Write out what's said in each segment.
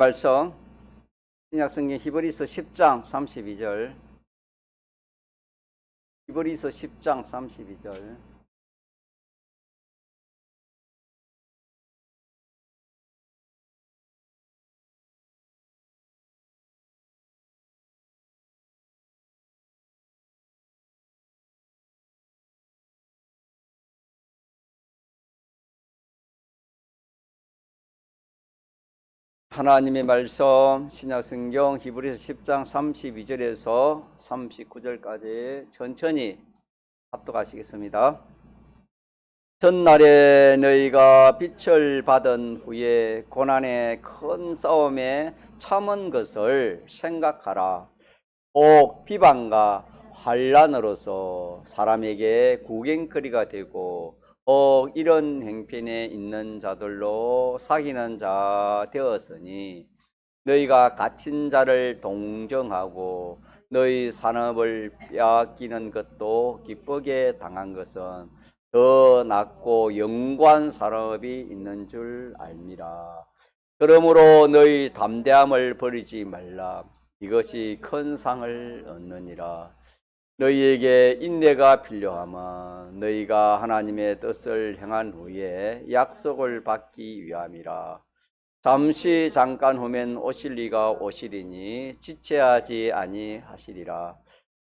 말씀 신약성경 히브리서 10장 32절. 히브리서 10장 32절. 하나님의 말씀 신약성경 히브리서 10장 32절에서 39절까지 천천히 합독하시겠습니다. 전날에 너희가 빛을 받은 후에 고난의 큰 싸움에 참은 것을 생각하라. 혹 비방과 환난으로서 사람에게 구경거리가 되고 이런 행편에 있는 자들로 사귀는 자 되었으니 너희가 갇힌 자를 동정하고 너희 산업을 빼앗기는 것도 기쁘게 당한 것은 더 낫고 영구한 산업이 있는 줄 알미라. 그러므로 너희 담대함을 버리지 말라. 이것이 큰 상을 얻느니라. 너희에게 인내가 필요하면 너희가 하나님의 뜻을 행한 후에 약속을 받기 위함이라. 잠시 잠깐 후면 오실 이가 오시리니 지체하지 아니하시리라.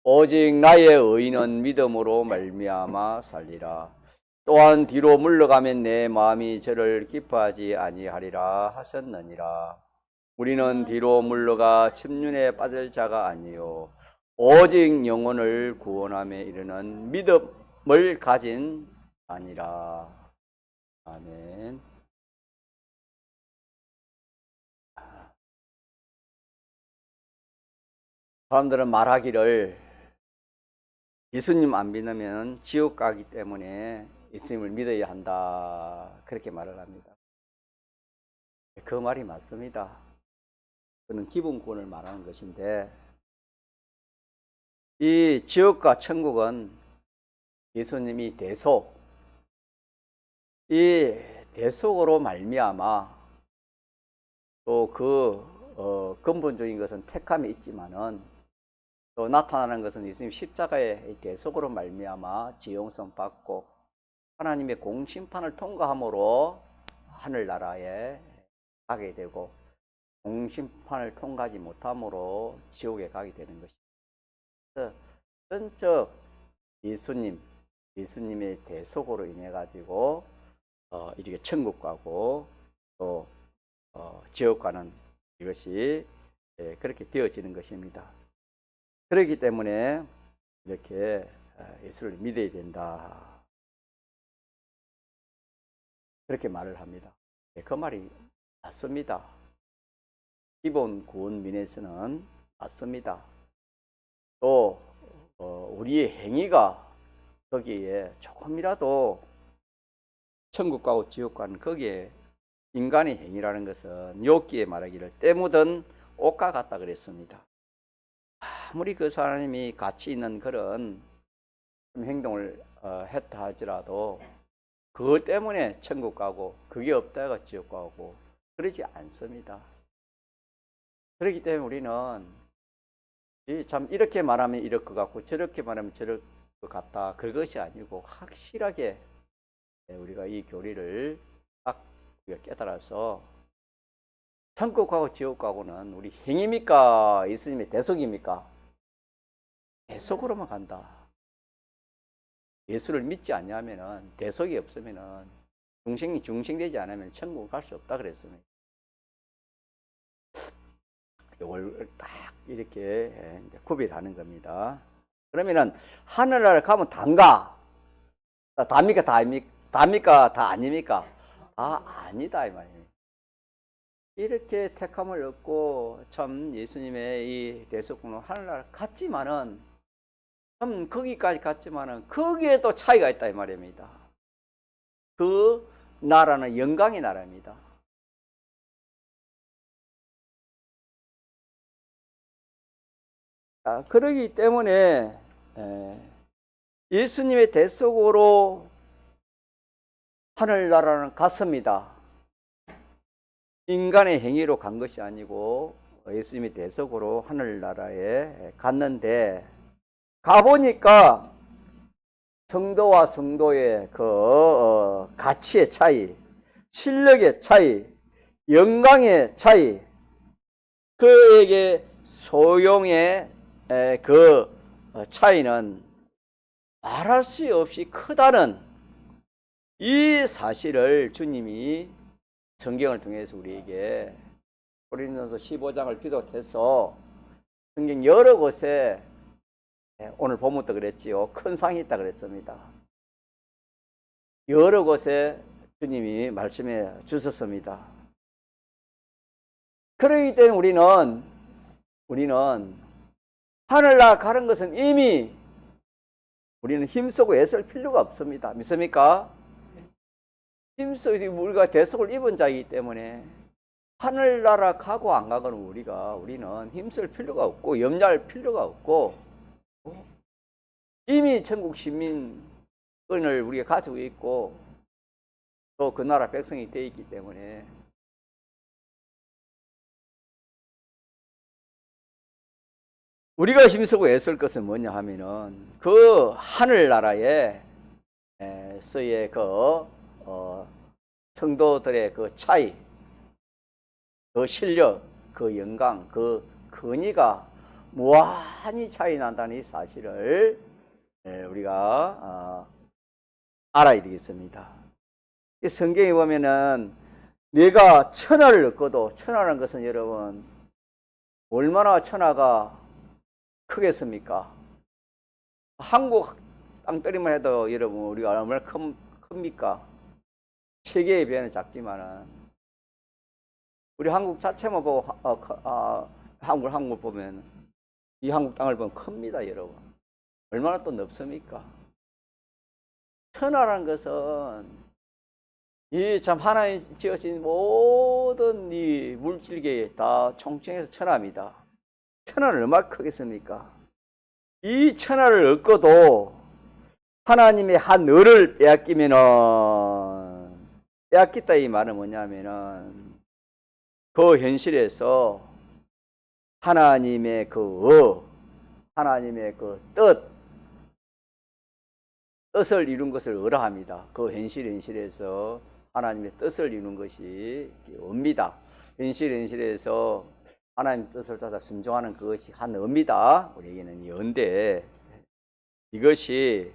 오직 나의 의인은 믿음으로 말미암아 살리라. 또한 뒤로 물러가면 내 마음이 저를 기뻐하지 아니하리라 하셨느니라. 우리는 뒤로 물러가 침륜에 빠질 자가 아니요 오직 영혼을 구원함에 이르는 믿음을 가진 자니라. 아멘. 사람들은 말하기를 예수님 안 믿으면 지옥 가기 때문에 예수님을 믿어야 한다, 그렇게 말을 합니다. 그 말이 맞습니다. 그는 기본권을 말하는 것인데, 이 지옥과 천국은 예수님이 대속, 이 대속으로 말미암아 또 그 근본적인 것은 택함이 있지만은 또 나타나는 것은 예수님 십자가의 대속으로 말미암아 지용성 받고 하나님의 공심판을 통과함으로 하늘나라에 가게 되고, 공심판을 통과하지 못함으로 지옥에 가게 되는 것입니다. 전적 예수님의 대속으로 인해 가지고 이렇게 천국 가고 또 지옥 가는, 이것이 그렇게 되어지는 것입니다. 그렇기 때문에 이렇게 예수를 믿어야 된다, 그렇게 말을 합니다. 그 말이 맞습니다. 기본 구원 면에서는 맞습니다. 또 우리의 행위가 거기에 조금이라도 천국 가고 지옥 가는 거기에 인간의 행위라는 것은 욥기에 말하기를 때 묻은 옷과 같다 그랬습니다. 아무리 그 사람이 가치 있는 그런 행동을 했다 할지라도 그것 때문에 천국 가고 그게 없다가 지옥 가고 그러지 않습니다. 그렇기 때문에 우리는 참 이렇게 말하면 이럴 것 같고 저렇게 말하면 저럴 것 같다, 그것이 아니고 확실하게 우리가 이 교리를 딱 우리가 깨달아서 천국 가고 지옥 가고는 우리 행위입니까? 예수님의 대속입니까? 대속으로만 간다. 예수를 믿지 않냐면은, 대속이 없으면은, 중생되지 않으면 천국 갈 수 없다 그랬습니다. 이걸 딱 이렇게 구별하는 겁니다. 그러면은 하늘나라 가면 단가? 답니까? 답니까? 다 아닙니까? 아니다 이 말이에요. 이렇게 택함을 얻고 참 예수님의 이 대속군은 하늘나라 갔지만은, 참 거기까지 갔지만은 거기에도 차이가 있다 이 말입니다. 그 나라는 영광의 나라입니다. 그러기 때문에 예수님의 대속으로 하늘나라는 갔습니다. 인간의 행위로 간 것이 아니고 예수님이 대속으로 하늘나라에 갔는데, 가보니까 성도와 성도의 그 가치의 차이, 실력의 차이, 영광의 차이, 그에게 소용의 그 차이는 말할 수 없이 크다는 이 사실을 주님이 성경을 통해서 우리에게, 고린도서 15장을 비롯해서 성경 여러 곳에, 오늘 본문도 그랬지요, 큰 상이 있다 그랬습니다. 여러 곳에 주님이 말씀해 주셨습니다. 그러기 때문에 우리는 하늘나라 가는 것은 이미 우리는 힘쓰고 애쓸 필요가 없습니다. 믿습니까? 힘쓰고 우리가 대속을 입은 자이기 때문에 하늘나라 가고 안 가고는 우리는 힘쓸 필요가 없고 염려할 필요가 없고, 이미 천국 시민권을 우리가 가지고 있고 또 그 나라 백성이 되어 있기 때문에, 우리가 힘쓰고 애쓸 것은 뭐냐 하면은 그 하늘나라에서의 그 성도들의 그 차이, 그 실력, 그 영광, 그 권위가 무한히 차이 난다는 이 사실을 우리가 알아야 되겠습니다. 성경에 보면은 내가 천하를 얻고도, 천하라는 것은 여러분 얼마나 천하가 크겠습니까? 한국 땅덩이만 해도 여러분 우리가 얼마나 큽니까? 세계에 비하면 작지만은 우리 한국 자체만 보고 한국을 보면, 이 한국 땅을 보면 큽니다, 여러분. 얼마나 또 넓습니까? 천하라는 것은 이 참 하나님 지으신 모든 이 물질계에 다 총칭해서 천하입니다. 천하는 얼마나 크겠습니까? 이 천하를 얻고도 하나님의 한 을을 빼앗기면은, 빼앗겼다 이 말은 뭐냐면은 그 현실에서 하나님의 하나님의 그 뜻을 이룬 것을 어라 합니다. 그 현실에서 하나님의 뜻을 이룬 것이 업니다. 현실에서 하나님의 뜻을 따라 순종하는 그것이 한 의미다. 우리에게는 연대, 이것이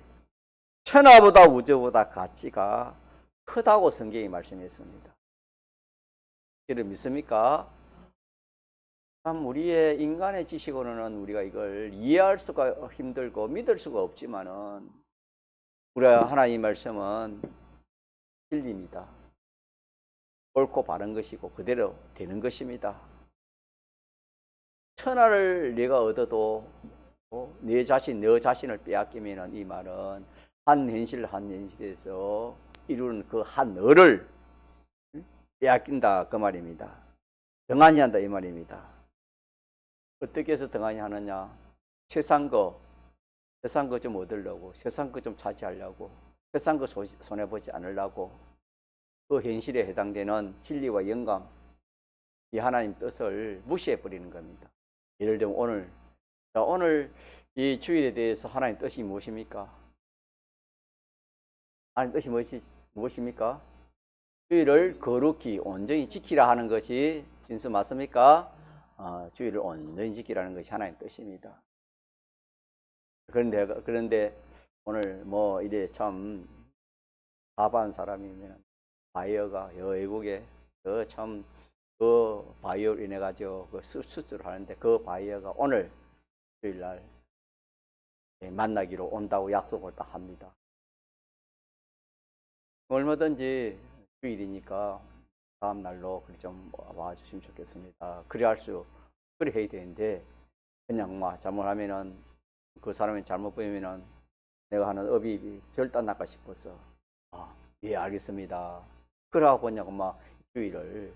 천하보다 우주보다 가치가 크다고 성경이 말씀했습니다. 여러분 믿습니까? 참 우리의 인간의 지식으로는 우리가 이걸 이해할 수가 힘들고 믿을 수가 없지만은, 우리가 하나님 말씀은 진리입니다. 옳고 바른 것이고 그대로 되는 것입니다. 천하를 내가 얻어도 너 자신을 빼앗기면, 이 말은 한 현실에서 이루는 그 한 너를 빼앗긴다 그 말입니다. 등한히 한다 이 말입니다. 어떻게 해서 등한히 하느냐? 세상 거 좀 얻으려고, 세상 거 좀 차지하려고, 세상 거 손해보지 않으려고, 그 현실에 해당되는 진리와 영광, 이 하나님 뜻을 무시해버리는 겁니다. 예를 들면 오늘 이 주일에 대해서 하나님 뜻이 무엇입니까? 하나님 뜻이 무엇입니까? 주일을 거룩히 온전히 지키라 하는 것이 진수 맞습니까? 주일을 온전히 지키라는 것이 하나님 뜻입니다. 그런데 오늘 뭐 이래 참 바보한 사람이면 바이어가 외국에 참 그 바이어로 인해 가지고 그 수술을 하는데, 그 바이어가 오늘 주일날 만나기로 온다고 약속을 딱 합니다. 얼마든지 주일이니까 다음 날로 좀 와주시면 좋겠습니다. 그래 해야 되는데, 그냥 잘못하면은, 그 사람이 잘못 보이면은 내가 하는 업이 절단 날까 싶어서, 예 알겠습니다. 그러고 보냐고 주일을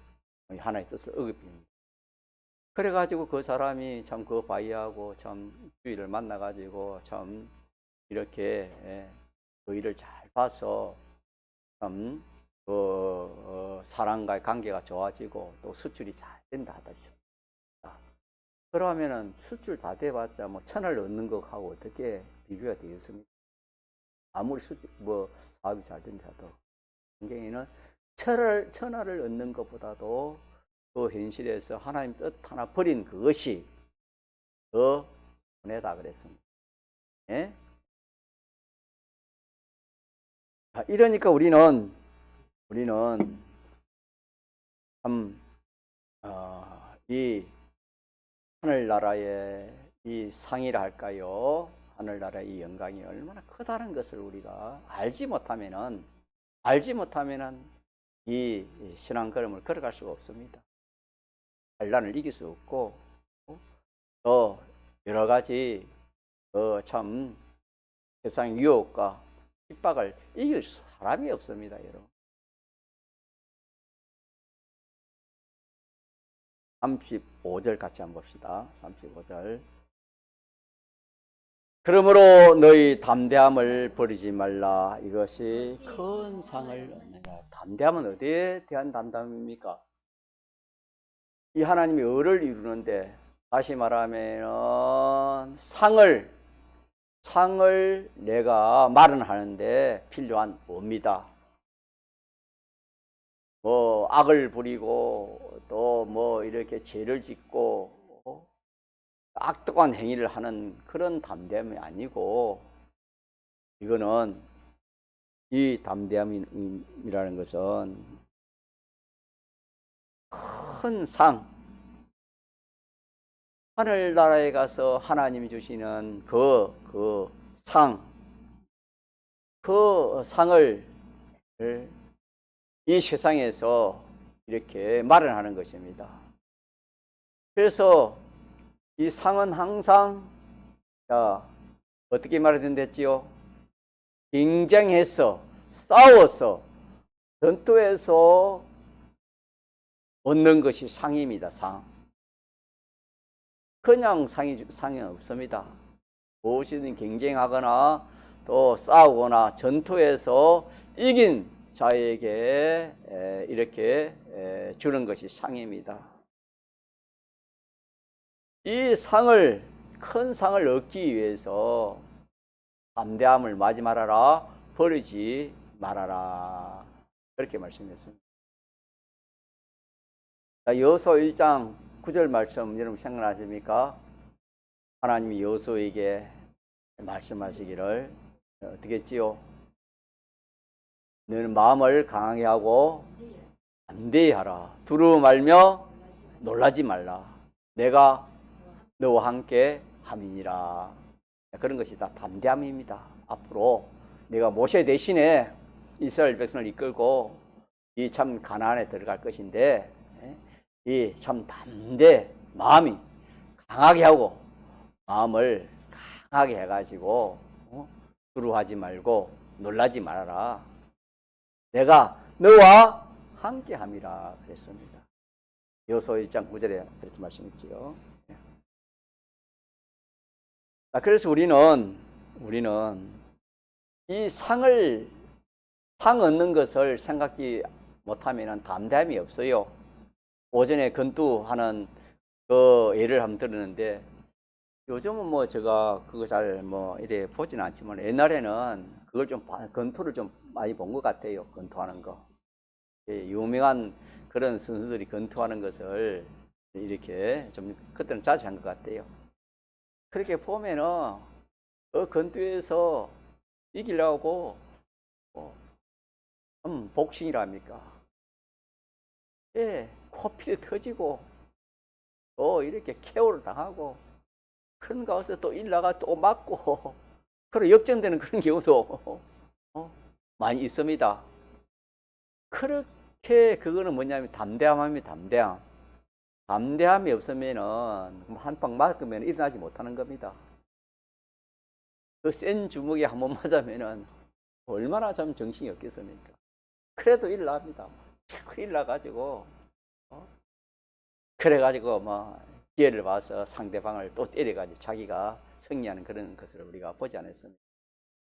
하나의 뜻을 어깁니다. 그래가지고 그 사람이 참 그 바이하고 참 주일을 만나가지고 참 이렇게 그 일을 잘 봐서 참 사람과의 관계가 좋아지고 또 수출이 잘 된다 하다 싶다. 그러면은 수출 다 돼봤자 뭐 1,000을 얻는 것하고 어떻게 비교가 되겠습니까? 아무리 수출 사업이 잘 된다 해도 굉장히는 1,000알을 얻는 것보다도 그 현실에서 하나님 뜻 하나 버린 그것이 더 손해다 그랬습니다. 예? 이러니까 우리는 참, 이 하늘나라의 이 상이라 할까요? 하늘나라의 이 영광이 얼마나 크다는 것을 우리가 알지 못하면은 이 신앙 걸음을 걸어갈 수가 없습니다. 환난을 이길 수 없고, 또 여러 가지 참 세상 유혹과 핍박을 이길 사람이 없습니다, 여러분. 35절 같이 한번 봅시다. 35절. 그러므로 너희 담대함을 버리지 말라. 이것이 큰 상을 얻느니라. 담대함은 어디에 대한 담대함입니까? 이 하나님이 의를 이루는데, 다시 말하면 상을 내가 마련하는데 필요한 법입니다. 악을 부리고 또 이렇게 죄를 짓고 악독한 행위를 하는 그런 담대함이 아니고, 이거는 이 담대함이라는 것은 큰 상, 하늘나라에 가서 하나님이 주시는 그 상을 이 세상에서 이렇게 마련하는 것입니다. 그래서 이 상은 항상 어떻게 마련됐지요? 경쟁해서 싸워서 전투에서 얻는 것이 상입니다. 상. 그냥 상이 없습니다. 무엇이든 경쟁하거나 또 싸우거나 전투에서 이긴 자에게 이렇게 주는 것이 상입니다. 이 큰 상을 얻기 위해서 담대함을 마지 말아라, 버리지 말아라, 그렇게 말씀했습니다. 여호수아 1장 9절 말씀 여러분 생각나십니까? 하나님이 여호수아에게 말씀하시기를 어떻게 했지요? 너는 마음을 강하게 하고 담대히 하라. 두려워 말며 놀라지 말라. 내가 너와 함께 함이니라. 그런 것이 다 담대함입니다. 앞으로 내가 모세 대신에 이스라엘 백성을 이끌고 이 참 가나안에 들어갈 것인데, 이 참 마음이 강하게 하고 마음을 강하게 해가지고 두려워하지 말고 놀라지 말아라. 내가 너와 함께 함이라 그랬습니다. 여호수아 1장 9절에 그렇게 말씀했지요. 그래서 우리는 이 상 얻는 것을 생각지 못하면 담대함이 없어요. 오전에 건투하는 그 예를 한번 들었는데, 요즘은 제가 그거 잘 이래 보지는 않지만 옛날에는 그걸 건투를 좀 많이 본 것 같아요. 건투하는 거. 유명한 그런 선수들이 건투하는 것을 이렇게 좀 그때는 자주 한 것 같아요. 그렇게 보면은 건투에서 이기려고 복싱이랍니까? 코피도 터지고 또 이렇게 KO를 당하고, 그런 가운데 또 일나가 또 맞고 그런 역전되는 그런 경우도 많이 있습니다. 그렇게 그거는 뭐냐면 담대함입니다. 담대함이 없으면은 한 방 맞으면 일어나지 못하는 겁니다. 그 센 주먹에 한 번 맞으면은 얼마나 좀 정신이 없겠습니까? 그래도 일어납니다. 일어나가지고 그래가지고 기회를 봐서 상대방을 또 때려가지고 자기가 승리하는 그런 것을 우리가 보지 않았습니까?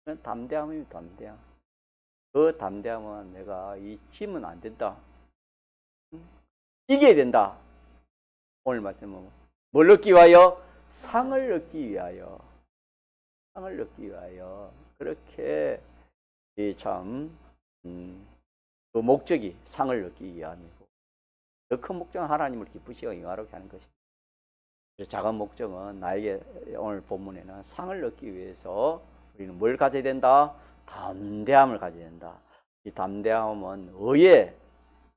그건 담대함입니다. 담대함. 그 담대함은 내가 이 지면 안 된다. 이겨야 된다. 오늘 말씀은 뭘 얻기 위하여? 상을 얻기 위하여. 상을 얻기 위하여. 그렇게 참 그 목적이 상을 얻기 위함이고, 더 큰 목적은 하나님을 기쁘시고 영화롭게 하는 것입니다. 그래서 작은 목적은 나에게 오늘 본문에는 상을 얻기 위해서 우리는 뭘 가져야 된다? 담대함을 가져야 된다. 이 담대함은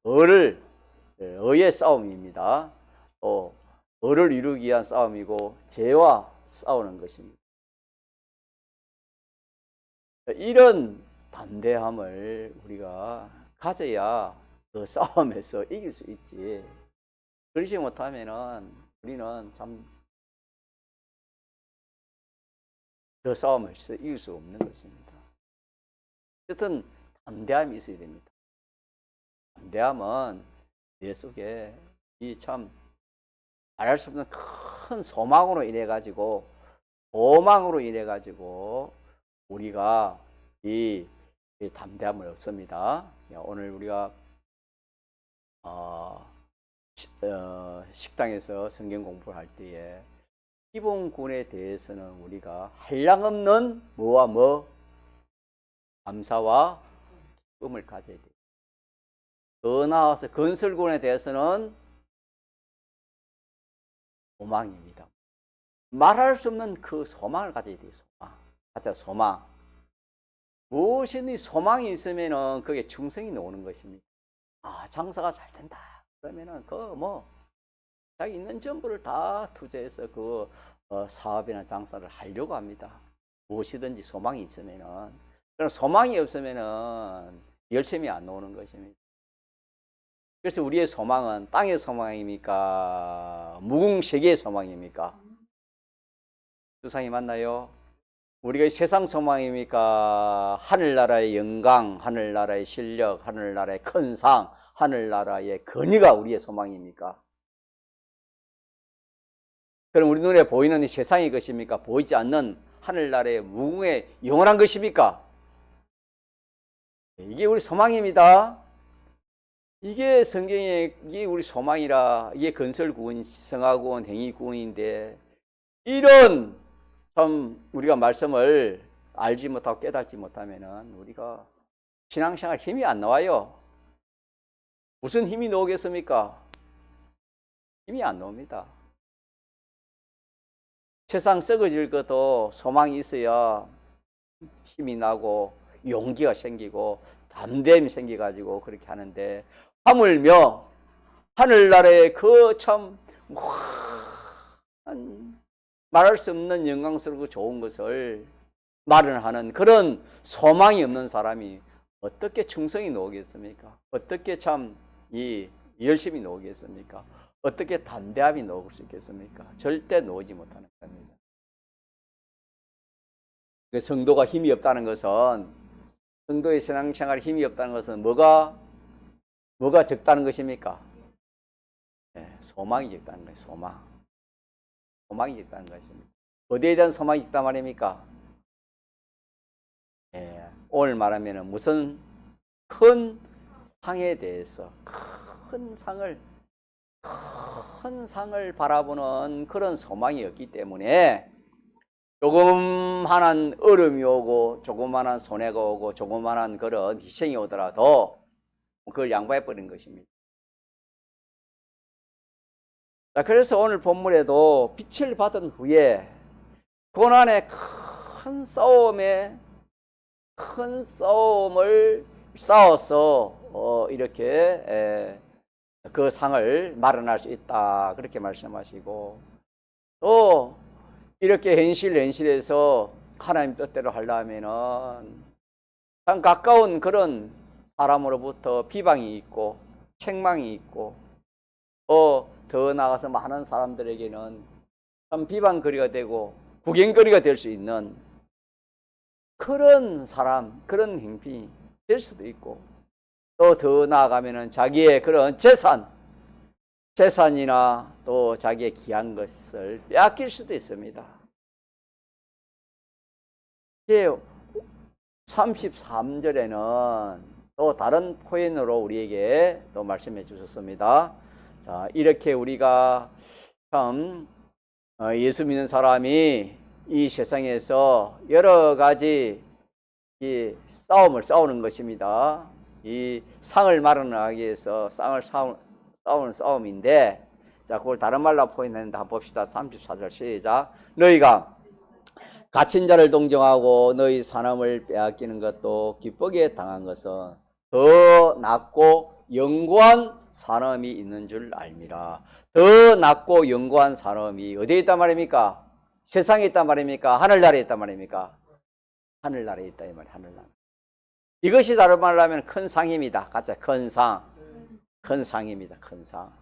의의 싸움입니다. 또 의를 이루기 위한 싸움이고 죄와 싸우는 것입니다. 이런 담대함을 우리가 가져야 그 싸움에서 이길 수 있지. 그러지 못하면은 우리는 참 그 싸움에서 이길 수 없는 것입니다. 어쨌든 담대함이 있어야 됩니다. 담대함은 내 속에 이 참 말할 수 없는 큰 소망으로 인해 가지고, 소망으로 인해 가지고 우리가 이 담대함을 얻습니다. 오늘 우리가 식당에서 성경 공부를 할 때에 기본군에 대해서는 우리가 한량없는 뭐와 뭐? 감사와 기쁨을 가져야 돼요. 더 나아가서 건설군에 대해서는 소망입니다. 말할 수 없는 그 소망을 가져야 돼요. 소망. 가짜 소망. 무엇이든 소망이 있으면은 그게 충성이 나오는 것입니다. 아, 장사가 잘 된다. 그러면은 자기 있는 전부를 다 투자해서 그 사업이나 장사를 하려고 합니다. 무엇이든지 소망이 있으면은. 그럼 소망이 없으면은 열심히 안 나오는 것입니다. 그래서 우리의 소망은 땅의 소망입니까? 무궁세계의 소망입니까? 두상이 맞나요? 우리가 세상 소망입니까? 하늘나라의 영광, 하늘나라의 실력, 하늘나라의 큰 상, 하늘나라의 권위가 우리의 소망입니까? 그럼 우리 눈에 보이는 이 세상의 것입니까? 보이지 않는 하늘나라의 무궁의 영원한 것입니까? 이게 우리 소망입니다. 이게 성경의 이게 우리 소망이라. 이게 건설구원, 성화구원, 행위구원인데, 이런 참 우리가 말씀을 알지 못하고 깨닫지 못하면은 우리가 신앙생활 힘이 안 나와요. 무슨 힘이 나오겠습니까? 힘이 안 나옵니다. 세상 썩어질 것도 소망이 있어야 힘이 나고 용기가 생기고 담대함이 생겨가지고 그렇게 하는데, 하물며 하늘나라의 그 참 말할 수 없는 영광스럽고 좋은 것을 마련하는 그런 소망이 없는 사람이 어떻게 충성이 나오겠습니까? 어떻게 참 열심히 나오겠습니까? 어떻게 담대함이 나올 수 있겠습니까? 절대 나오지 못하는 겁니다. 성도가 힘이 없다는 것은, 성도의 신앙생활에 힘이 없다는 것은 뭐가 적다는 것입니까? 네, 소망이 적다는 거예요. 소망이 적다는 것입니다. 어디에 대한 소망이 적단 말입니까? 네, 오늘 말하면 무슨 큰 상에 대해서 큰 상을 바라보는 그런 소망이 없기 때문에 조그만한 어려움이 오고 조그만한 손해가 오고 조그만한 그런 희생이 오더라도 그걸 양보해버린 것입니다. 자, 그래서 오늘 본문에도 빛을 받은 후에 고난의 큰 싸움을 싸워서 이렇게 그 상을 마련할 수 있다, 그렇게 말씀하시고, 또 이렇게 현실에서 하나님 뜻대로 하려면은 참 가까운 그런 사람으로부터 비방이 있고 책망이 있고, 더 나아가서 많은 사람들에게는 참 비방거리가 되고 구경거리가 될 수 있는 그런 사람, 그런 행위 될 수도 있고, 또 더 나아가면은 자기의 그런 재산이나 또 자기의 귀한 것을 빼앗길 수도 있습니다. 33절에는 또 다른 표현으로 우리에게 또 말씀해 주셨습니다. 자, 이렇게 우리가 참 예수 믿는 사람이 이 세상에서 여러 가지 이 싸움을 싸우는 것입니다. 이 상을 마련하기 위해서 싸우는 싸움인데, 자, 그걸 다른 말로 표현했는데 한번 봅시다. 34절 시작. 너희가 갇힌 자를 동정하고 너희 사람을 빼앗기는 것도 기쁘게 당한 것은 더 낫고 영구한 사람이 있는 줄 알미라. 더 낫고 영구한 사람이 어디에 있단 말입니까? 세상에 있단 말입니까? 하늘나라에 있단 말입니까? 하늘나라에 있다 이 말이에요. 하늘나라. 이것이 다른 말로 하면 큰 상입니다. 가짜 큰 상. 큰 상입니다. 큰 상.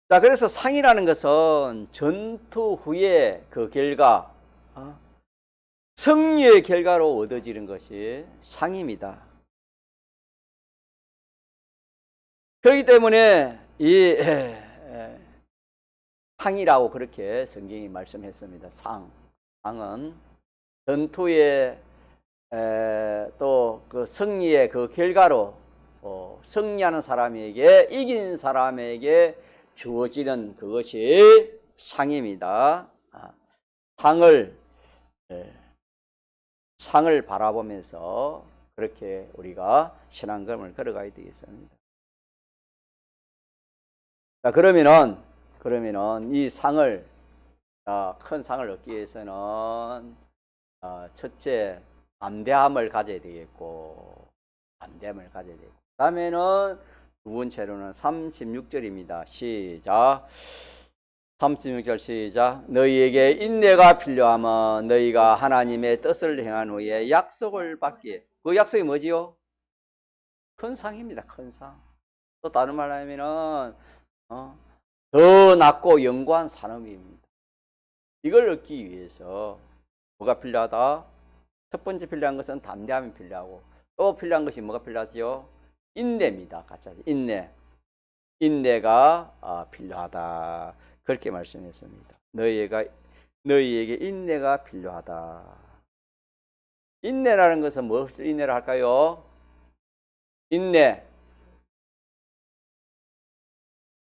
자, 그래서 상이라는 것은 전투 후에 그 결과, 승리의 결과로 얻어지는 것이 상입니다. 그렇기 때문에 이 상이라고 그렇게 성경이 말씀했습니다. 상은 전투의 또 그 승리의 그 결과로 승리하는 사람에게, 이긴 사람에게 주어지는 그것이 상입니다. 상을 바라보면서 그렇게 우리가 신앙생활을 걸어가야 되겠습니다. 자, 그러면은 이 상을, 큰 상을 얻기 위해서는 첫째 담대함을 가져야 되겠고, 그다음에는 두 번째로는 36절입니다. 시작. 36절 시작. 너희에게 인내가 필요하면 너희가 하나님의 뜻을 행한 후에 약속을 받기에. 그 약속이 뭐지요? 큰 상입니다. 큰 상. 또 다른 말로 하면은 더 낫고 영구한 산업입니다. 이걸 얻기 위해서 뭐가 필요하다? 첫 번째 필요한 것은 담대함이 필요하고, 또 필요한 것이 뭐가 필요하지요? 인내입니다. 같이 하죠. 인내가 필요하다. 그렇게 말씀했습니다. 너희에게 인내가 필요하다. 인내라는 것은 무엇을 인내를 할까요?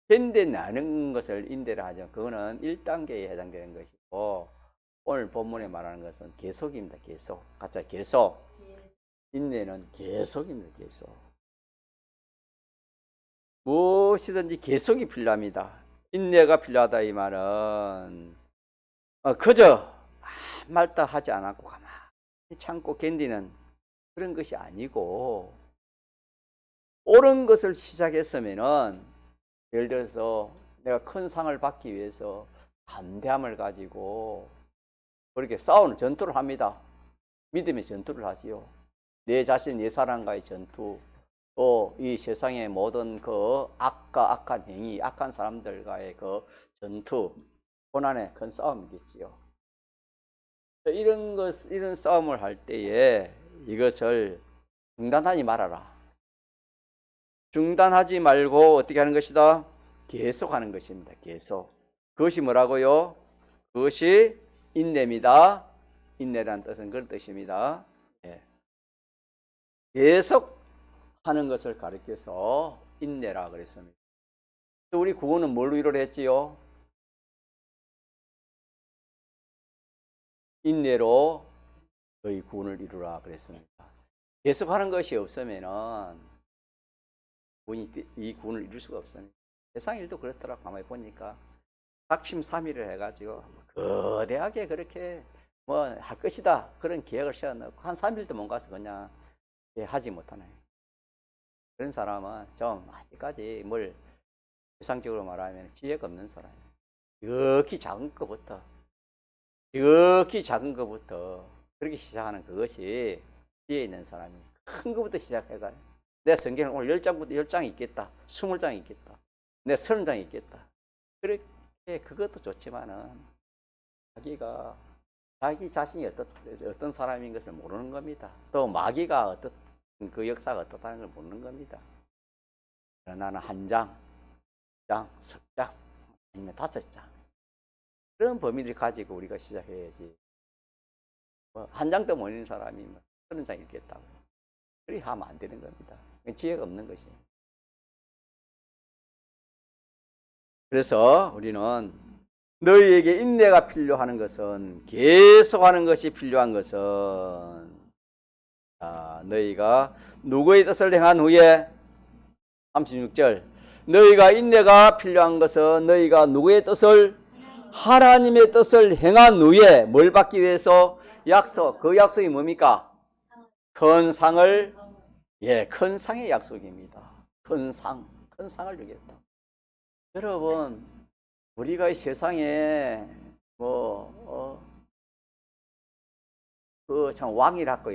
견뎌내는 것을 인내를 하죠. 그거는 1단계에 해당되는 것이고, 오늘 본문에 말하는 것은 계속입니다. 계속. 같이 계속. 인내는 계속입니다. 계속. 무엇이든지 계속이 필요합니다. 인내가 필요하다 이 말은 그저 말다 하지 않았고 가만히 참고 견디는 그런 것이 아니고, 옳은 것을 시작했으면은, 예를 들어서 내가 큰 상을 받기 위해서 담대함을 가지고 그렇게 싸우는 전투를 합니다. 믿음의 전투를 하지요. 내 자신, 내 사람과의 전투, 또 이 세상의 모든 그 악한 행위, 악한 사람들과의 그 전투, 고난의 큰 싸움이겠지요. 이런 싸움을 할 때에 이것을 중단하지 말아라. 중단하지 말고 어떻게 하는 것이다? 계속 하는 것입니다. 계속. 그것이 뭐라고요? 그것이 인내입니다. 인내라는 뜻은 그런 뜻입니다. 계속 하는 것을 가르쳐서 인내라 그랬습니다. 우리 구원은 뭘로 이루어졌지요? 인내로 너희 구원을 이루라 그랬습니다. 계속 하는 것이 없으면은 이 구원을 이룰 수가 없습니다. 세상 일도 그렇더라고. 가만히 보니까 작심삼일을 해가지고 거대하게 그렇게 뭐 할 것이다 그런 계획을 세워놓고 한 3일도 못 가서 그냥 하지 못하네. 그런 사람은 좀 아직까지 뭘 세상적으로 말하면 지혜가 없는 사람이에요. 지극히 작은 것부터 그렇게 시작하는 그것이 지혜 있는 사람이, 큰 것부터 시작해가. 내 성경은 오늘 10장부터 10장 있겠다, 20장 있겠다, 내 30장 있겠다. 그렇게 그것도 좋지만은 자기 자신이 어떤 사람인 것을 모르는 겁니다. 또 마귀가 그 역사가 어떻다는 걸 모르는 겁니다. 그러나 나는 한 장, 석 장, 아니면 5장 그런 범위를 가지고 우리가 시작해야지. 한 장도 못 읽는 사람이 30장 읽겠다고. 그렇게 하면 안 되는 겁니다. 지혜가 없는 것이. 그래서 우리는 너희에게 인내가 필요한 것은, 계속하는 것이 필요한 것은, 너희가 누구의 뜻을 행한 후에, 36절, 너희가 인내가 필요한 것은 너희가 누구의 뜻을, 하나님의 뜻을 행한 후에 뭘 받기 위해서? 약속. 그 약속이 뭡니까? 큰 상을, 큰 상의 약속입니다. 큰 상을 주겠다. 여러분, 우리가 이 세상에 참 왕이라고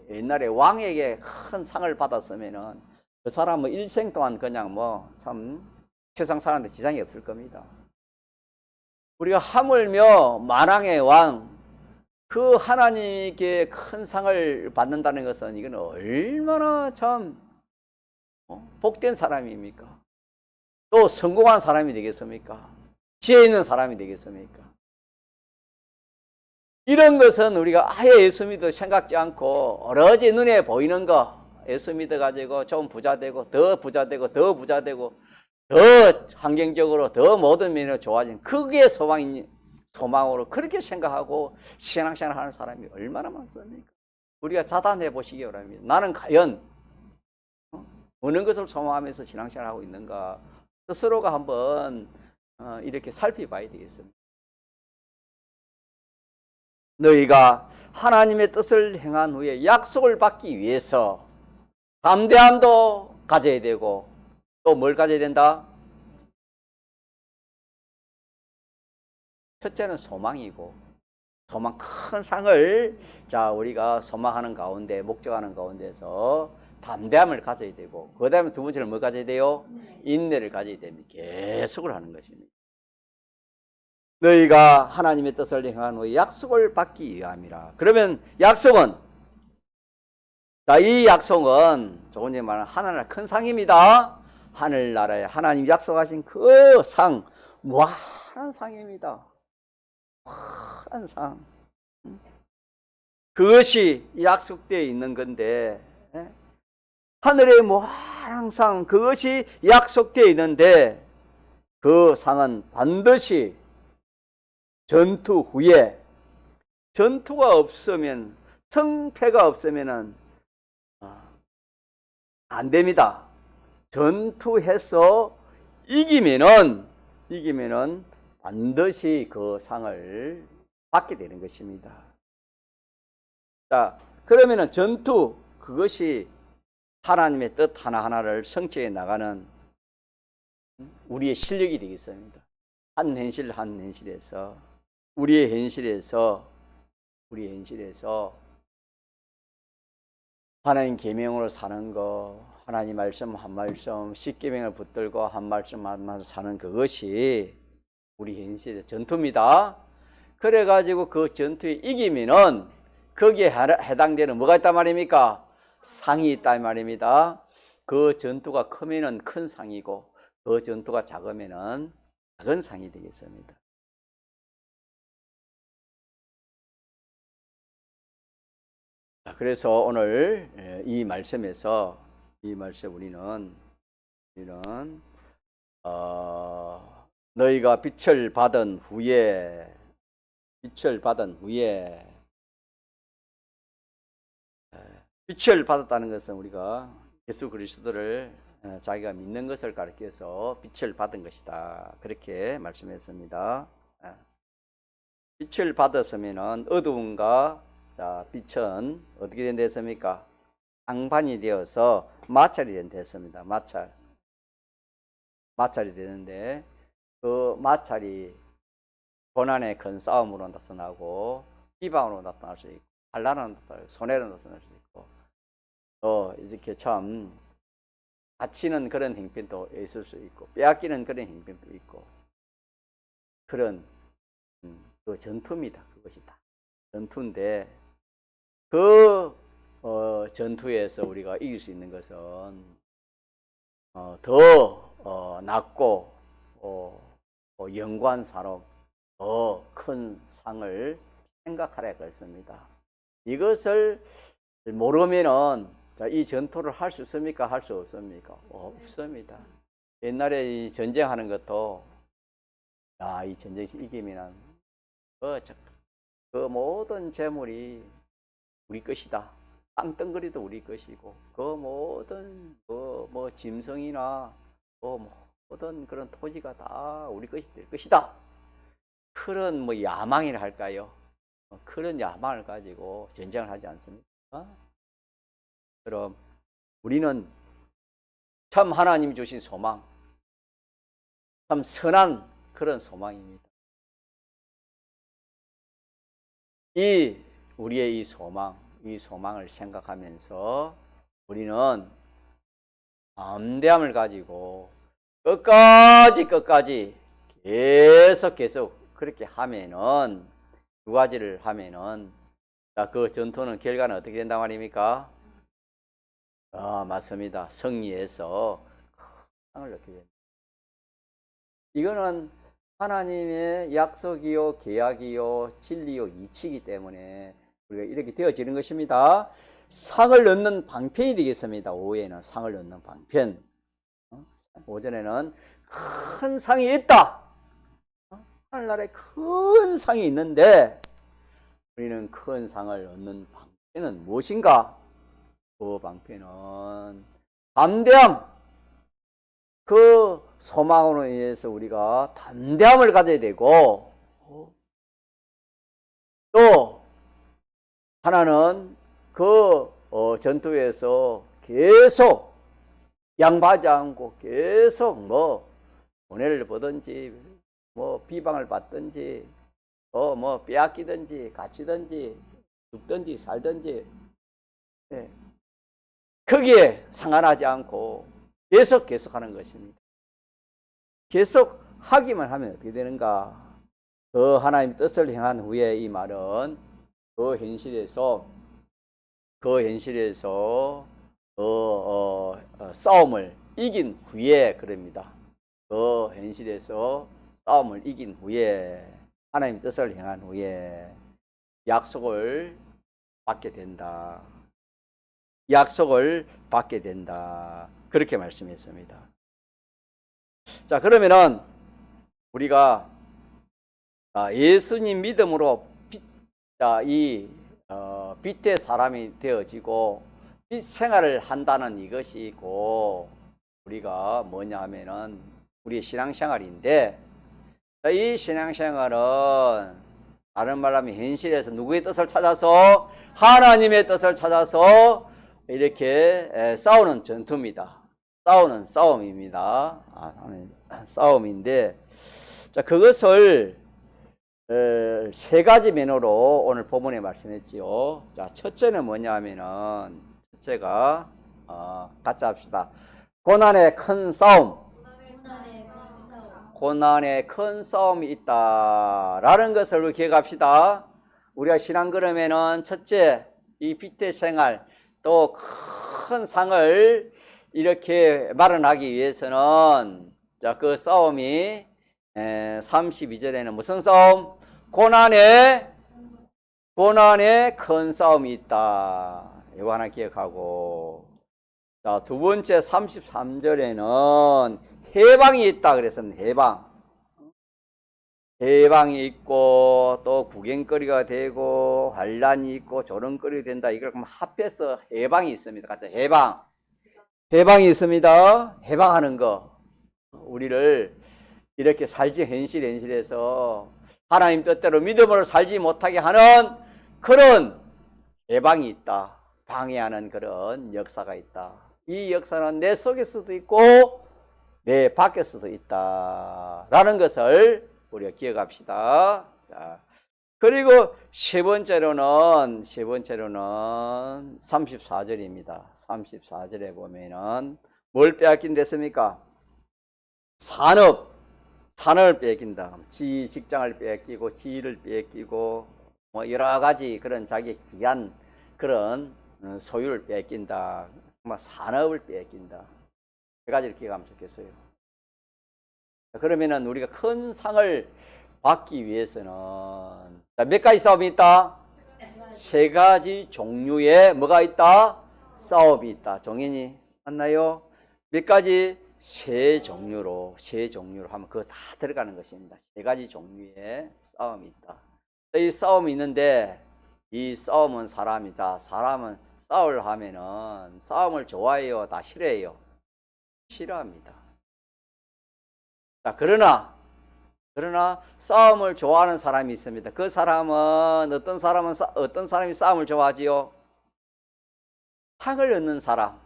옛날에 왕에게 큰 상을 받았으면은 그 사람은 일생 동안 그냥 참 세상 사람한테 지장이 없을 겁니다. 우리가 하물며 만왕의 왕, 그 하나님께 큰 상을 받는다는 것은 이건 얼마나 참 복된 사람입니까? 또 성공한 사람이 되겠습니까? 지혜 있는 사람이 되겠습니까? 이런 것은 우리가 아예 예수 믿어 생각지 않고 오로지 눈에 보이는 거 예수 믿어 가지고 좀 부자 되고 더 부자 되고 더 부자 되고 더 환경적으로 더 모든 면으로 좋아진, 그게 소망으로 그렇게 생각하고 신앙생활 하는 사람이 얼마나 많습니까? 우리가 자단해 보시기 바랍니다. 나는 과연 어느 것을 소망하면서 신앙생활 하고 있는가 스스로가 한번 이렇게 살펴봐야 되겠습니다. 너희가 하나님의 뜻을 행한 후에 약속을 받기 위해서 담대함도 가져야 되고, 또 뭘 가져야 된다? 첫째는 소망이고, 소망, 큰 상을 우리가 소망하는 가운데, 목적하는 가운데서 담대함을 가져야 되고, 그 다음에 두 번째는 뭘 가져야 돼요? 인내를 가져야 됩니다. 계속을 하는 것입니다. 너희가 하나님의 뜻을 행한 후에 약속을 받기 위함이라. 그러면 약속은, 이 약속은 조금 전에 말한 하늘나라 큰 상입니다. 하늘나라에 하나님 약속하신 그 상, 무한한 상입니다. 무한한 상. 그것이 약속되어 있는 건데, 하늘의 무한한 상, 그것이 약속되어 있는데, 그 상은 반드시 전투 후에, 전투가 없으면, 성패가 없으면은 안 됩니다. 전투해서 이기면은 반드시 그 상을 받게 되는 것입니다. 그러면은 전투, 그것이 하나님의 뜻 하나하나를 성취해 나가는 우리의 실력이 되겠습니다. 한 현실에서 우리의 현실에서 하나님 계명으로 사는 거, 하나님 말씀 한 말씀, 십계명을 붙들고 한 말씀 한 말씀 사는 그것이 우리 현실의 전투입니다. 그래가지고 그 전투에 이기면은 거기에 해당되는 뭐가 있단 말입니까? 상이 있단 말입니다. 그 전투가 크면은 큰 상이고, 그 전투가 작으면은 작은 상이 되겠습니다. 그래서 오늘 이 말씀에서 우리는 너희가 빛을 받은 후에 빛을 받았다는 것은 우리가 예수 그리스도를 자기가 믿는 것을 가르쳐서 빛을 받은 것이다, 그렇게 말씀했습니다. 빛을 받았으면은 어두움과 빛은 어떻게 된댔습니까? 상반이 되어서 마찰이 된댔습니다. 마찰이 되는데, 그 마찰이 고난의 큰 싸움으로 나타나고 비방으로 나타날 수 있고, 환난으로 나타나고 손해로 나타날 수 있고, 또 이렇게 참 다치는 그런 형편도 있을 수 있고, 빼앗기는 그런 형편도 있고, 그런 그 전투입니다. 그것이 다 전투인데, 그 전투에서 우리가 이길 수 있는 것은 더 낫고 영관사로 더 큰 상을 생각하라 그랬습니다. 이것을 모르면은 이 전투를 할 수 있습니까? 할 수 없습니까? 없습니다. 옛날에 이 전쟁하는 것도 이 전쟁에서 이기면은 그 모든 재물이 우리 것이다. 땅덩어리도 우리 것이고 그 모든 뭐 짐승이나 모든 그런 토지가 다 우리 것이 될 것이다. 그런 뭐 야망이라 할까요? 그런 야망을 가지고 전쟁을 하지 않습니까? 그럼 우리는 참 하나님이 주신 소망, 참 선한 그런 소망입니다. 우리의 이 소망을 생각하면서 우리는 담대함을 가지고 끝까지 계속 그렇게 하면은 두 가지를 하면은 그 전투는 결과는 어떻게 된단 말입니까? 맞습니다. 승리해서 상을 얻게 됩니다. 이거는 하나님의 약속이요, 계약이요, 진리요, 이치이기 때문에 우리가 이렇게 되어지는 것입니다. 상을 얻는 방편이 되겠습니다. 오후에는 상을 얻는 방편. 오전에는 큰 상이 있다. 하늘나라에 큰 상이 있는데 우리는 큰 상을 얻는 방편은 무엇인가? 그 방편은 담대함. 그 소망으로 인해서 우리가 담대함을 가져야 되고, 또 하나는 그 전투에서 계속 양보하지 않고 계속 손해를 보든지 비방을 받든지 빼앗기든지 갇히든지 죽든지 살든지 거기에 상관하지 않고 계속 하는 것입니다. 계속 하기만 하면 어떻게 되는가? 그 하나님 뜻을 행한 후에 이 말은 그 현실에서 싸움을 이긴 후에 그럽니다. 그 현실에서 싸움을 이긴 후에 하나님 뜻을 행한 후에 약속을 받게 된다. 약속을 받게 된다. 그렇게 말씀했습니다. 자, 그러면은 우리가 예수님 믿음으로 빛의 사람이 되어지고 빛 생활을 한다는 이것이고, 우리가 뭐냐 하면은 우리의 신앙생활인데, 이 신앙생활은 다른 말로 하면 현실에서 누구의 뜻을 찾아서, 하나님의 뜻을 찾아서 이렇게 싸우는 전투입니다. 싸우는 싸움입니다. 싸움인데, 자, 그것을 세 가지 면으로 오늘 본문에 말씀했지요. 자, 첫째는 뭐냐 하면은, 첫째가 같이 합시다. 고난의 큰 싸움. 고난의 큰 싸움이 있다라는 것을 우리 기억합시다. 우리가 신앙 그러면은 첫째, 이 빛의 생활, 또 큰 상을 이렇게 마련하기 위해서는, 자, 그 싸움이 32절에는 무슨 싸움? 고난의 큰 싸움이 있다. 이거 하나 기억하고, 자, 두 번째 33절에는 해방이 있다 그랬습니다. 해방이 있고, 또 구경거리가 되고, 환란이 있고, 조롱거리가 된다. 이걸 합해서 해방이 있습니다. 같이 해방이 있습니다. 해방하는 거. 우리를 이렇게 살지, 현실에서 하나님 뜻대로 믿음으로 살지 못하게 하는 그런 해방이 있다. 방해하는 그런 역사가 있다. 이 역사는 내 속에서도 있고 내 밖에서도 있다 라는 것을 우리가 기억합시다. 자, 그리고 세 번째로는 34절입니다. 34절에 보면은 뭘 빼앗긴 됐습니까? 산업을 빼앗긴다. 직장을 빼앗기고 지위를 빼앗기고 여러 가지 그런 자기 귀한 그런 소유를 빼앗긴다. 산업을 빼앗긴다. 세 가지를 기억하면 좋겠어요. 그러면은 우리가 큰 상을 받기 위해서는 몇 가지 싸움이 있다? 세 가지 종류의 뭐가 있다? 싸움이 있다. 종현이 맞나요? 몇 가지? 세 종류로 하면 그거 다 들어가는 것입니다. 세 가지 종류의 싸움이 있다. 이 싸움이 있는데 이 싸움은 사람이자 사람은 싸울 하면은 싸움을 좋아해요? 다 싫어해요? 싫어합니다. 자, 그러나 싸움을 좋아하는 사람이 있습니다. 그 사람은 어떤 사람이 싸움을 좋아하지요? 상을 얻는 사람.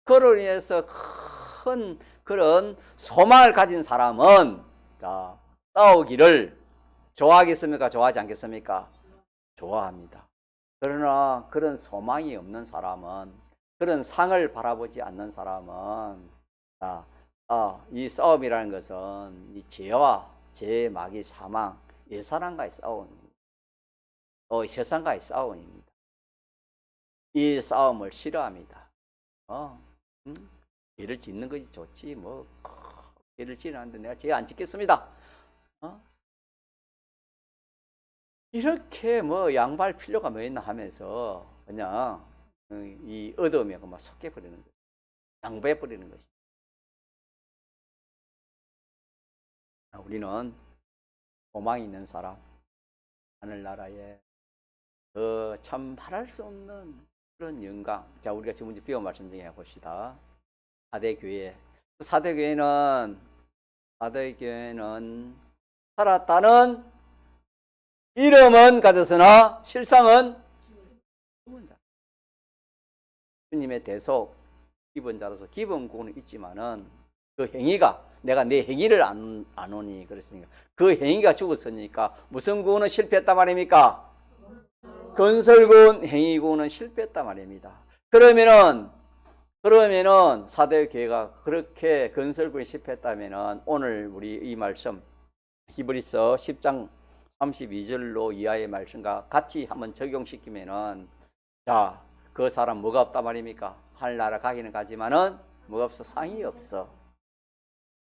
그로 인해서 큰 그런 소망을 가진 사람은 자, 싸우기를 좋아하겠습니까? 좋아하지 않겠습니까? 좋아합니다. 그러나 그런 소망이 없는 사람은, 그런 상을 바라보지 않는 사람은 이 싸움이라는 것은 이 죄와 죄, 마귀, 사망, 이 사람과의 싸움입니다. 또 세상과의 싸움입니다. 이 싸움을 싫어합니다. 죄를 짓는 것이 좋지 죄를 지는데 내가 죄 안 짓겠습니다. 이렇게 양보할 필요가 뭐 있나 하면서 그냥 이 어둠에 막 섞여버리는 거예요. 양보해버리는 것이. 우리는 소망이 있는 사람, 하늘나라에 참 말할 수 없는 그런 영광. 자, 우리가 지금 문제 비워 말씀 중에 봅시다. 사대교회. 사대교회는 살았다는 이름은 가졌으나 실상은 죽은 자. 주님의 대속 입은 자로서 기본 구원은 있지만은 그 행위가 내가 내 행위를 안 오니 그랬으니까 그 행위가 죽었으니까 무슨 구원은 실패했단 말입니까? 건설구원, 행위구원은 실패했단 말입니다. 그러면은 사대교회가 그렇게 건설구원이 실패했다면은 오늘 우리 이 말씀 히브리서 10장 32절로 이하의 말씀과 같이 한번 적용시키면은 자, 그 사람 뭐가 없단 말입니까? 하늘나라 가기는 가지만은 뭐가 없어? 상이 없어.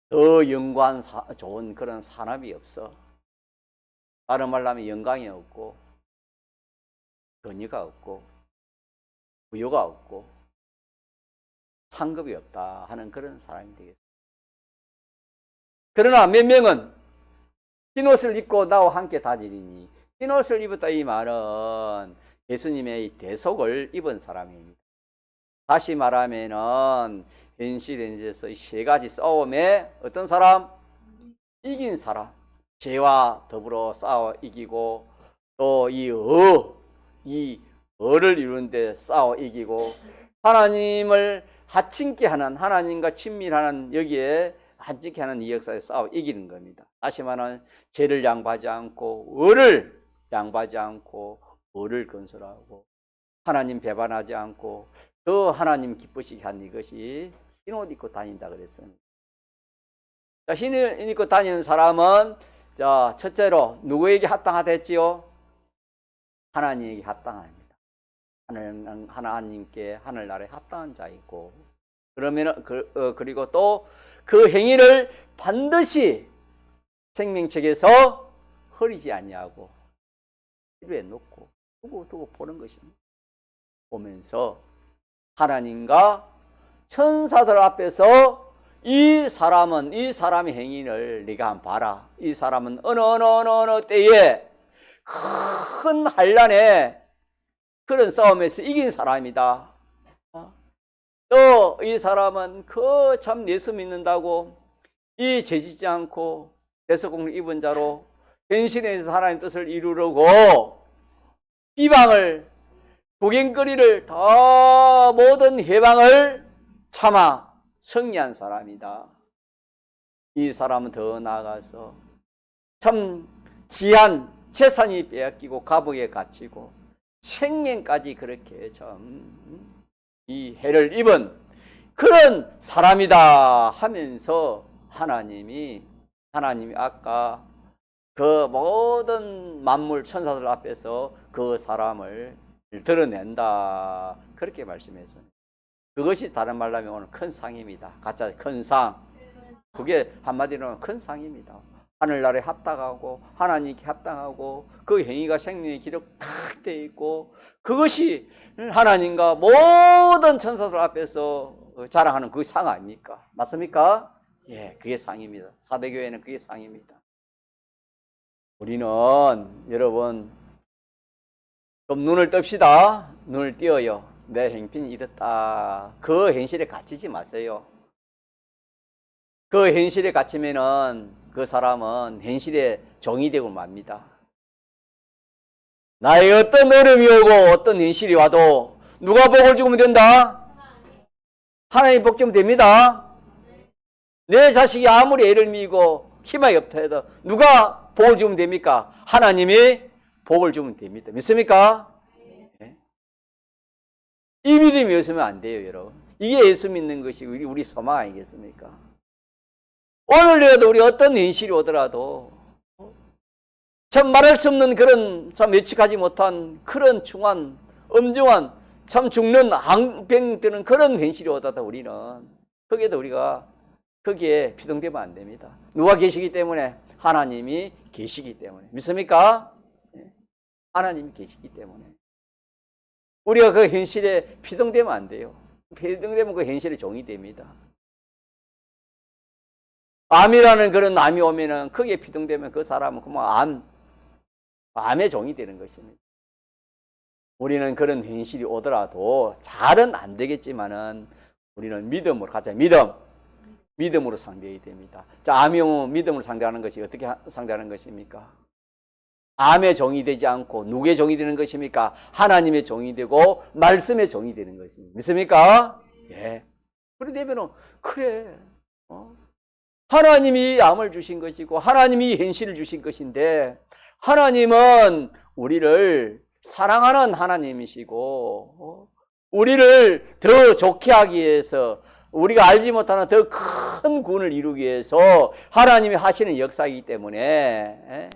더 영광 좋은 그런 산업이 없어. 다른 말로 하면 영광이 없고 권위가 없고 부여가 없고 상급이 없다 하는 그런 사람이 되겠습니다. 그러나 몇 명은 흰옷을 입고 나와 함께 다니리니, 흰옷을 입었다 이 말은 예수님의 대속을 입은 사람입니다. 다시 말하면은 현실에서 이 세 가지 싸움에 어떤 사람? 이긴 사람. 죄와 더불어 싸워 이기고 또 이 어를 이루는데 싸워 이기고 하나님을 하찮게 하는, 하나님과 친밀하는 여기에 하찮게 하는 이 역사에 싸워 이기는 겁니다. 다시 말하면 죄를 양보하지 않고 어를 양보하지 않고 어를 건설하고 하나님 배반하지 않고 더 하나님 기쁘시게 한 이것이 흰옷 입고 다닌다 그랬습니다. 자, 흰옷 입고 다니는 사람은 자, 첫째로 누구에게 합당하다 했지요? 하나님에게 합당합니다. 하나님께 하늘나라에 합당한 자이고, 그러면 그리고 또 그 행위를 반드시 생명책에서 흐리지 아니하고 입에 놓고 두고 보는 것입니다. 보면서 하나님과 천사들 앞에서 이 사람의 행위를 네가 한번 봐라. 이 사람은 어느 때에 큰 환난에 그런 싸움에서 이긴 사람이다. 또 이 사람은 그 참 예수 믿는다고 이 죄짓지 않고 대속공을 입은 자로 현실에서 하나님 뜻을 이루려고 비방을 구경거리를 다 모든 해방을 참아 승리한 사람이다. 이 사람은 더 나아가서 참 귀한 재산이 빼앗기고 감옥에 갇히고 생명까지 그렇게 참 이 해를 입은 그런 사람이다 하면서 하나님이 아까 그 모든 만물 천사들 앞에서 그 사람을 드러낸다 그렇게 말씀했어요. 그것이 다른 말로 하면 오늘 큰 상입니다. 가짜 큰 상. 그게 한마디로 큰 상입니다. 하늘나라에 합당하고 하나님께 합당하고 그 행위가 생명의 기록 탁 되어 있고 그것이 하나님과 모든 천사들 앞에서 자랑하는 그 상 아닙니까? 맞습니까? 예, 그게 상입니다. 사대교회는 그게 상입니다. 우리는 여러분 좀 눈을 떱시다. 눈을 띄어요. 내 행편이 이렇다. 그 현실에 갇히지 마세요. 그 현실에 갇히면은 그 사람은 현실의 종이 되고 맙니다. 나의 어떤 어려움이 오고 어떤 현실이 와도 누가 복을 주면 된다? 하나님 복 주면 됩니다. 내 자식이 아무리 애를 미고 희망이 없다 해도 누가 복을 주면 됩니까? 하나님이 복을 주면 됩니다. 믿습니까? 네. 이 믿음이 없으면 안 돼요, 여러분. 이게 예수 믿는 것이 우리 소망 아니겠습니까? 오늘이라도 우리 어떤 현실이 오더라도 참 말할 수 없는 그런 참 예측하지 못한 그런 중한 엄중한 참 죽는 항병 드는 그런 현실이 오더라도 우리는 거기에도 우리가 거기에 비동되면 안 됩니다. 누가 계시기 때문에? 하나님이 계시기 때문에. 믿습니까? 하나님이 계시기 때문에. 우리가 그 현실에 비동되면 안 돼요. 비동되면 그 현실의 종이 됩니다. 암이라는 그런 암이 오면은 거기에 비동되면 그 사람은 그만 암의 종이 되는 것입니다. 우리는 그런 현실이 오더라도 잘은 안 되겠지만은 우리는 믿음으로 가자. 믿음으로 상대해야 됩니다. 자, 암이 오면 믿음으로 상대하는 것이 어떻게 상대하는 것입니까? 암의 종이 되지 않고 누구의 종이 되는 것입니까? 하나님의 종이 되고 말씀의 종이 되는 것입니다. 믿습니까? 예. 그래 되면은 그래. 하나님이 암을 주신 것이고 하나님이 현실을 주신 것인데 하나님은 우리를 사랑하는 하나님이시고 우리를 더 좋게 하기 위해서 우리가 알지 못하는 더 큰 구원을 이루기 위해서 하나님이 하시는 역사이기 때문에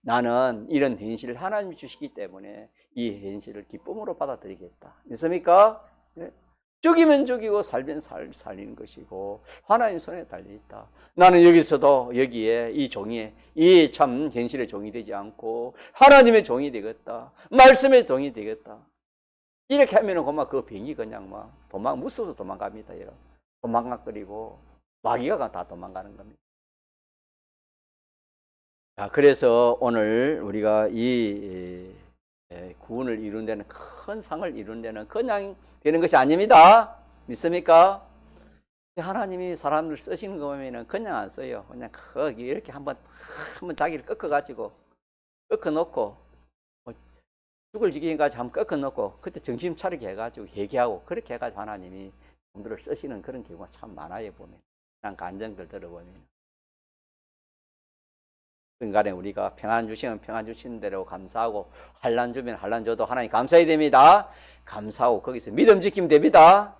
나는 이런 현실을 하나님이 주시기 때문에 이 현실을 기쁨으로 받아들이겠다. 믿습니까? 죽이면 죽이고 살면 살리는 것이고 하나님 손에 달려있다. 나는 여기서도 여기에 이 종이 이 참 현실의 종이 되지 않고 하나님의 종이 되겠다. 말씀의 종이 되겠다. 이렇게 하면은 그만 그 병이 그냥 막 무서워서 도망갑니다. 도망가거리고 마귀가 다 도망가는 겁니다. 자, 그래서 오늘 우리가 이 구원을 이루는 데는 큰 상을 이루는 데는 그냥 되는 것이 아닙니다. 믿습니까? 하나님이 사람을 쓰시는 거 보면은 그냥 안 써요. 그냥 이렇게 한번 자기를 꺾어놓고 죽을 지경까지 한번 꺾어놓고 그때 정신 차리게 해가지고 회개하고 그렇게 해가지고 하나님이 사람들을 쓰시는 그런 경우가 참 많아요. 보면 그냥 간증들 들어보면 순간에 우리가 평안 주시면 평안 주시는 대로 감사하고 환난 주면 환난 줘도 하나님 감사해야 됩니다. 감사하고 거기서 믿음 지키면 됩니다.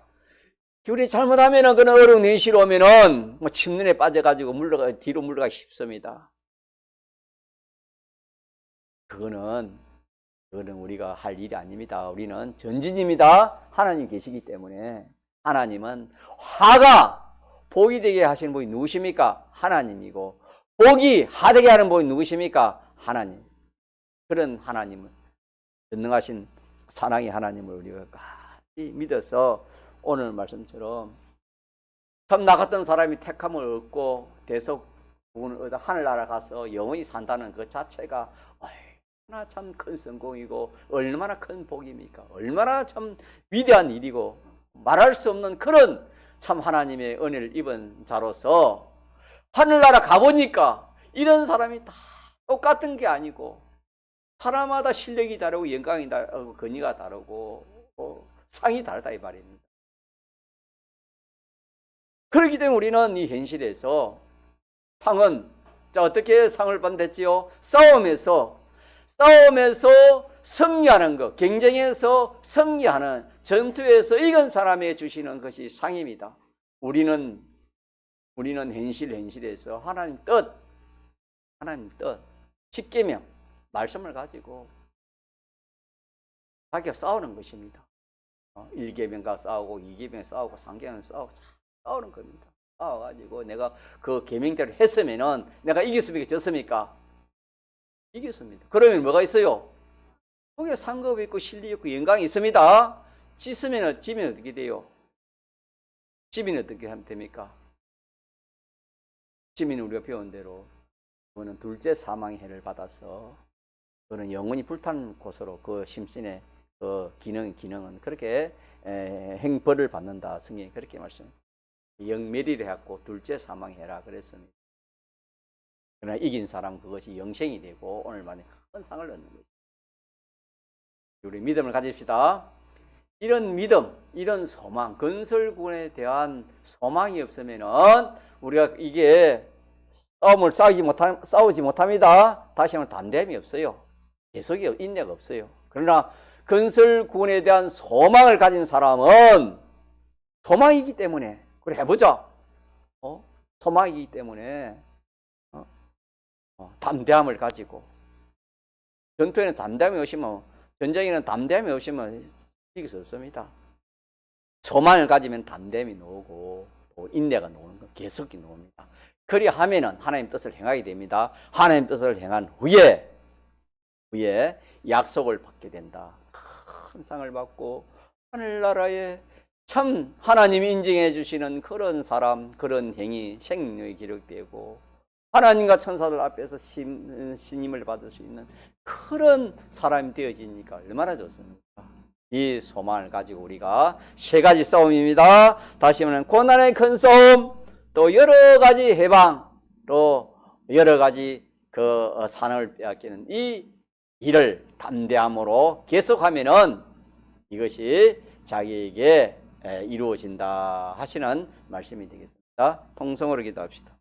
우리 잘못하면은 그런 어려운 현실 오면은 침륜에 빠져가지고 뒤로 물러가기 쉽습니다. 그거는 우리가 할 일이 아닙니다. 우리는 전진입니다. 하나님 계시기 때문에 하나님은 화가 복이 되게 하시는 분이 누구십니까? 하나님이고 복이 하되게 하는 분이 누구십니까? 하나님. 그런 하나님은 전능하신 사랑의 하나님을 우리가 믿어서 오늘 말씀처럼 참 나 같은 사람이 택함을 얻고 대속 구원을 얻어 하늘나라 가서 영원히 산다는 그 자체가 얼마나 참 큰 성공이고 얼마나 큰 복입니까? 얼마나 참 위대한 일이고 말할 수 없는 그런 참 하나님의 은혜를 입은 자로서 하늘나라 가보니까 이런 사람이 다 똑같은 게 아니고 사람마다 실력이 다르고 영광이 다르고 권위가 다르고 상이 다르다 이 말입니다. 그렇기 때문에 우리는 이 현실에서 상은 어떻게 상을 받았지요? 싸움에서 승리하는 것, 경쟁에서 승리하는 전투에서 이긴 사람에게 주시는 것이 상입니다. 우리는 현실에서 하나님 뜻, 십계명 말씀을 가지고 자기가 싸우는 것입니다. 1계명과 싸우고 2계명 싸우고 3계명 싸우고 싸우는 겁니다. 싸워가지고 내가 그 계명대로 했으면은 내가 이겼습니까? 졌습니까? 이겼습니다. 그러면 뭐가 있어요? 거기에 상급이 있고 실리 있고 영광이 있습니다. 지면 어떻게 돼요? 지면 어떻게 하면 됩니까? 지면 우리가 배운 대로 그거는 둘째 사망의 해를 받아서 그는 영원히 불타는 곳으로 그 심신의 그 기능은 그렇게 행벌을 받는다. 성경이 그렇게 말씀합니다. 영멸이라 해갖고 둘째 사망의 해라 그랬습니다. 그러나 이긴 사람 그것이 영생이 되고 오늘만에 큰 상을 얻는 거죠. 우리 믿음을 가집시다. 이런 믿음, 이런 소망, 건설군에 대한 소망이 없으면은 우리가 이게 싸우지 못합니다. 다시 한번 담대함이 없어요. 계속이 인내가 없어요. 그러나 건설군에 대한 소망을 가진 사람은 소망이기 때문에 그래 해보자. 소망이기 때문에 담대함을 가지고 전투에는 담대함이 없으면 전쟁에는 담대함이 없으면 이길 수 없습니다. 소망을 가지면 담대함이 나오고 또 인내가 나오는 거 계속이 나옵니다. 그리 하면은 하나님 뜻을 행하게 됩니다. 하나님 뜻을 행한 후에 약속을 받게 된다. 큰 상을 받고 하늘나라에 참 하나님이 인정해 주시는 그런 사람, 그런 행위 생명이 기록되고 하나님과 천사들 앞에서 신임을 받을 수 있는 그런 사람이 되어지니까 얼마나 좋습니까? 이 소망을 가지고 우리가 세 가지 싸움입니다. 다시 말하면 고난의 큰 싸움, 또 여러 가지 해방, 또 여러 가지 그 산을 빼앗기는 이 일을 담대함으로 계속하면은 이것이 자기에게 이루어진다 하시는 말씀이 되겠습니다. 통성으로 기도합시다.